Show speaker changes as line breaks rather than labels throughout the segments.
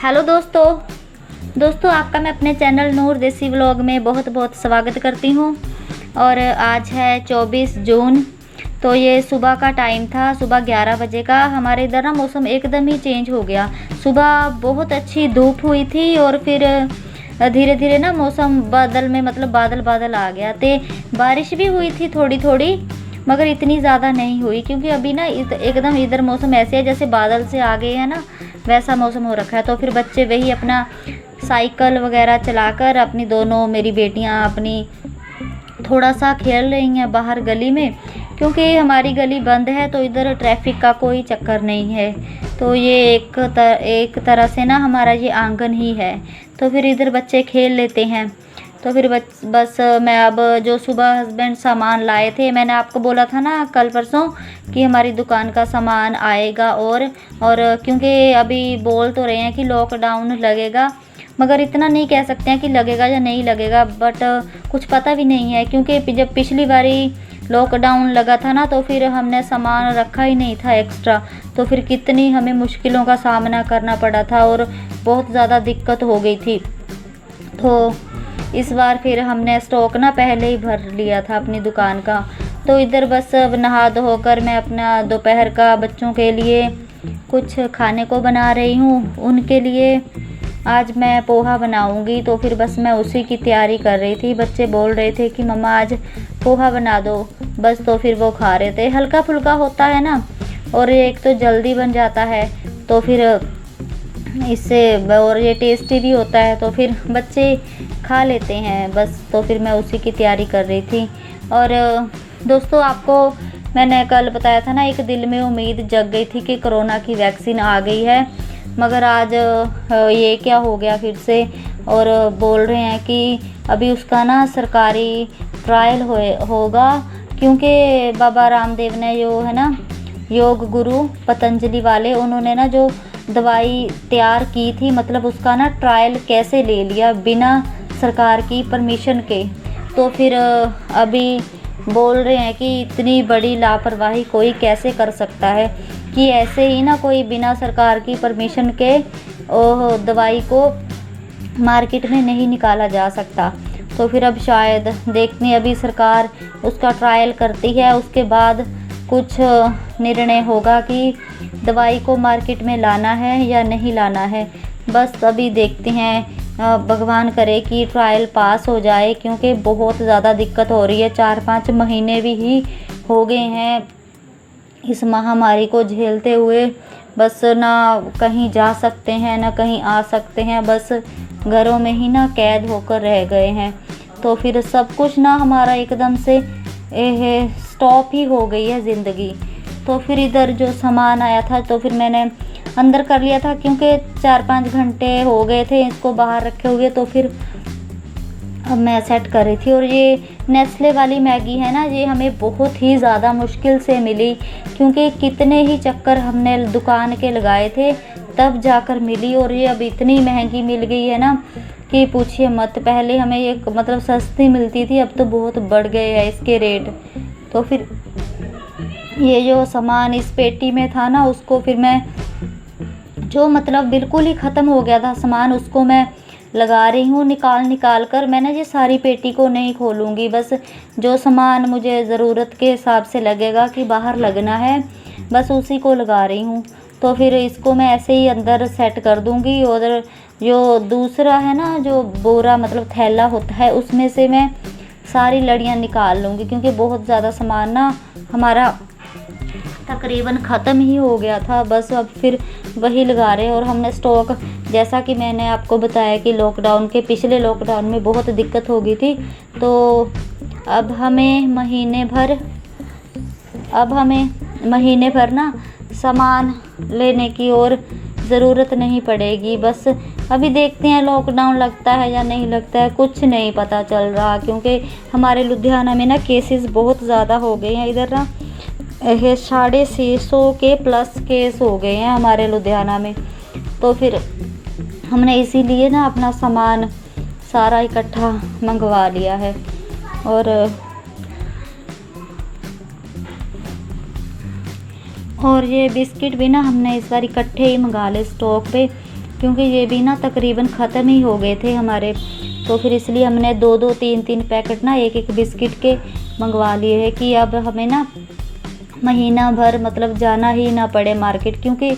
Hello दोस्तों आपका मैं अपने चैनल नूर देसी व्लॉग में बहुत बहुत स्वागत करती हूँ। और आज है 24 जून। तो ये सुबह का टाइम था, सुबह 11 बजे का। हमारे इधर ना मौसम एकदम ही चेंज हो गया। सुबह बहुत अच्छी धूप हुई थी और फिर धीरे धीरे ना मौसम बादल में मतलब बादल बादल आ गया। तो बारिश भी हुई थी थोड़ी थोड़ी, मगर इतनी ज़्यादा नहीं हुई, क्योंकि अभी ना एकदम इधर मौसम ऐसे है जैसे बादल से आ गए हैं ना, वैसा मौसम हो रखा है। तो फिर बच्चे वही अपना साइकिल वगैरह चलाकर, अपनी दोनों मेरी बेटियां अपनी थोड़ा सा खेल रही हैं बाहर गली में, क्योंकि हमारी गली बंद है तो इधर ट्रैफिक का कोई चक्कर नहीं है। तो ये एक तरह से ना हमारा ये आंगन ही है, तो फिर इधर बच्चे खेल लेते हैं। तो फिर बस मैं अब जो सुबह हस्बैंड सामान लाए थे, मैंने आपको बोला था ना कल परसों कि हमारी दुकान का सामान आएगा। और क्योंकि अभी बोल तो रहे हैं कि लॉकडाउन लगेगा, मगर इतना नहीं कह सकते हैं कि लगेगा या नहीं लगेगा, बट कुछ पता भी नहीं है। क्योंकि जब पिछली बारी लॉकडाउन लगा था ना, तो फिर हमने सामान रखा ही नहीं था एक्स्ट्रा, तो फिर कितनी हमें मुश्किलों का सामना करना पड़ा था और बहुत ज़्यादा दिक्कत हो गई थी। तो इस बार फिर हमने स्टॉक ना पहले ही भर लिया था अपनी दुकान का। तो इधर बस अब नहा धोकर मैं अपना दोपहर का बच्चों के लिए कुछ खाने को बना रही हूँ। उनके लिए आज मैं पोहा बनाऊंगी, तो फिर बस मैं उसी की तैयारी कर रही थी। बच्चे बोल रहे थे कि मम्मा आज पोहा बना दो, बस तो फिर वो खा रहे थे। हल्का फुल्का होता है ना, और एक तो जल्दी बन जाता है, तो फिर इससे और ये टेस्टी भी होता है, तो फिर बच्चे खा लेते हैं बस। तो फिर मैं उसी की तैयारी कर रही थी। और दोस्तों आपको मैंने कल बताया था ना, एक दिल में उम्मीद जग गई थी कि कोरोना की वैक्सीन आ गई है, मगर आज ये क्या हो गया फिर से। और बोल रहे हैं कि अभी उसका ना सरकारी ट्रायल होगा, क्योंकि बाबा रामदेव ने जो है ना योग गुरु पतंजलि वाले, उन्होंने ना जो दवाई तैयार की थी, मतलब उसका ना ट्रायल कैसे ले लिया बिना सरकार की परमिशन के। तो फिर अभी बोल रहे हैं कि इतनी बड़ी लापरवाही कोई कैसे कर सकता है, कि ऐसे ही ना कोई बिना सरकार की परमिशन के दवाई को मार्केट में नहीं निकाला जा सकता। तो फिर अब शायद देखते हैं, अभी सरकार उसका ट्रायल करती है, उसके बाद कुछ निर्णय होगा कि दवाई को मार्केट में लाना है या नहीं लाना है। बस अभी देखते हैं, भगवान करे कि ट्रायल पास हो जाए, क्योंकि बहुत ज़्यादा दिक्कत हो रही है। 4-5 महीने भी ही हो गए हैं इस महामारी को झेलते हुए। बस ना कहीं जा सकते हैं ना कहीं आ सकते हैं, बस घरों में ही ना कैद होकर रह गए हैं। तो फिर सब कुछ ना हमारा एकदम से स्टॉप ही हो गई है ज़िंदगी। तो फिर इधर जो सामान आया था, तो फिर मैंने अंदर कर लिया था, क्योंकि 4-5 घंटे हो गए थे इसको बाहर रखे हुए। तो फिर अब मैं सेट कर रही थी। और ये नेस्ले वाली मैगी है ना, ये हमें बहुत ही ज़्यादा मुश्किल से मिली, क्योंकि कितने ही चक्कर हमने दुकान के लगाए थे तब जाकर मिली। और ये अब इतनी महंगी मिल गई है ना कि पूछिए मत। पहले हमें ये मतलब सस्ती मिलती थी, अब तो बहुत बढ़ गए हैं इसके रेट। तो फिर ये जो सामान इस पेटी में था ना, उसको फिर मैं जो मतलब बिल्कुल ही ख़त्म हो गया था सामान, उसको मैं लगा रही हूँ निकाल कर। मैंने ये सारी पेटी को नहीं खोलूँगी, बस जो सामान मुझे ज़रूरत के हिसाब से लगेगा कि बाहर लगना है, बस उसी को लगा रही हूँ। तो फिर इसको मैं ऐसे ही अंदर सेट कर दूँगी। और जो दूसरा है ना, जो बोरा मतलब थैला होता है, उसमें से मैं सारी लड़ियाँ निकाल लूँगी, क्योंकि बहुत ज़्यादा सामान ना हमारा तकरीबन ख़त्म ही हो गया था। बस अब फिर वही लगा रहे हैं। और हमने स्टॉक, जैसा कि मैंने आपको बताया कि पिछले लॉकडाउन में बहुत दिक्कत हो गई थी, तो अब हमें महीने भर ना सामान लेने की और ज़रूरत नहीं पड़ेगी। बस अभी देखते हैं लॉकडाउन लगता है या नहीं लगता है, कुछ नहीं पता चल रहा, क्योंकि हमारे लुधियाना में ना केसेस बहुत ज़्यादा हो गए हैं। इधर ना 650 के प्लस केस हो गए हैं हमारे लुधियाना में। तो फिर हमने इसीलिए ना अपना सामान सारा इकट्ठा मंगवा लिया है। और ये बिस्किट भी ना हमने इस बार इकट्ठे ही मंगा ले स्टॉक पे, क्योंकि ये भी ना तकरीबन ख़त्म ही हो गए थे हमारे। तो फिर इसलिए हमने 2-2 3-3 पैकेट ना एक बिस्किट के मंगवा लिए हैं कि अब हमें ना महीना भर मतलब जाना ही ना पड़े मार्केट, क्योंकि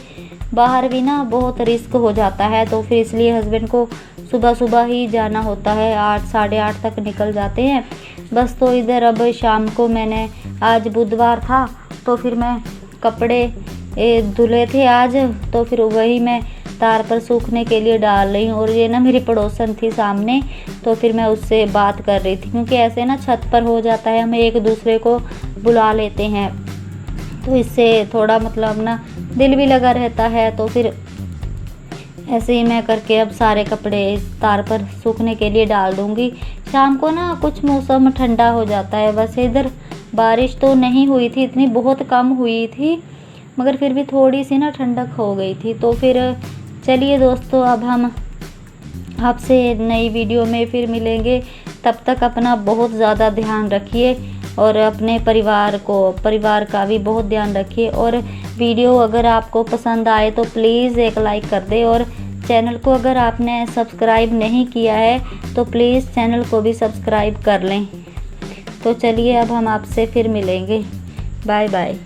बाहर भी ना बहुत रिस्क हो जाता है। तो फिर इसलिए हस्बैंड को सुबह सुबह ही जाना होता है, 8 साढ़े 8 तक निकल जाते हैं बस। तो इधर अब शाम को मैंने, आज बुधवार था तो फिर मैं कपड़े धुले थे आज, तो फिर वही मैं तार पर सूखने के लिए डाल रही हूँ। और ये ना मेरी पड़ोसन थी सामने, तो फिर मैं उससे बात कर रही थी, क्योंकि ऐसे ना छत पर हो जाता है, हम एक दूसरे को बुला लेते हैं, तो इससे थोड़ा मतलब ना दिल भी लगा रहता है। तो फिर ऐसे ही मैं करके अब सारे कपड़े तार पर सूखने के लिए डाल दूँगी। शाम को ना कुछ मौसम ठंडा हो जाता है। वैसे इधर बारिश तो नहीं हुई थी इतनी, बहुत कम हुई थी, मगर फिर भी थोड़ी सी ना ठंडक हो गई थी। तो फिर चलिए दोस्तों, अब हम आपसे नई वीडियो में फिर मिलेंगे। तब तक अपना बहुत ज़्यादा ध्यान रखिए और अपने परिवार का भी बहुत ध्यान रखिए। और वीडियो अगर आपको पसंद आए तो प्लीज़ एक लाइक कर दें, और चैनल को अगर आपने सब्सक्राइब नहीं किया है तो प्लीज़ चैनल को भी सब्सक्राइब कर लें। तो चलिए अब हम आपसे फिर मिलेंगे। Bye bye.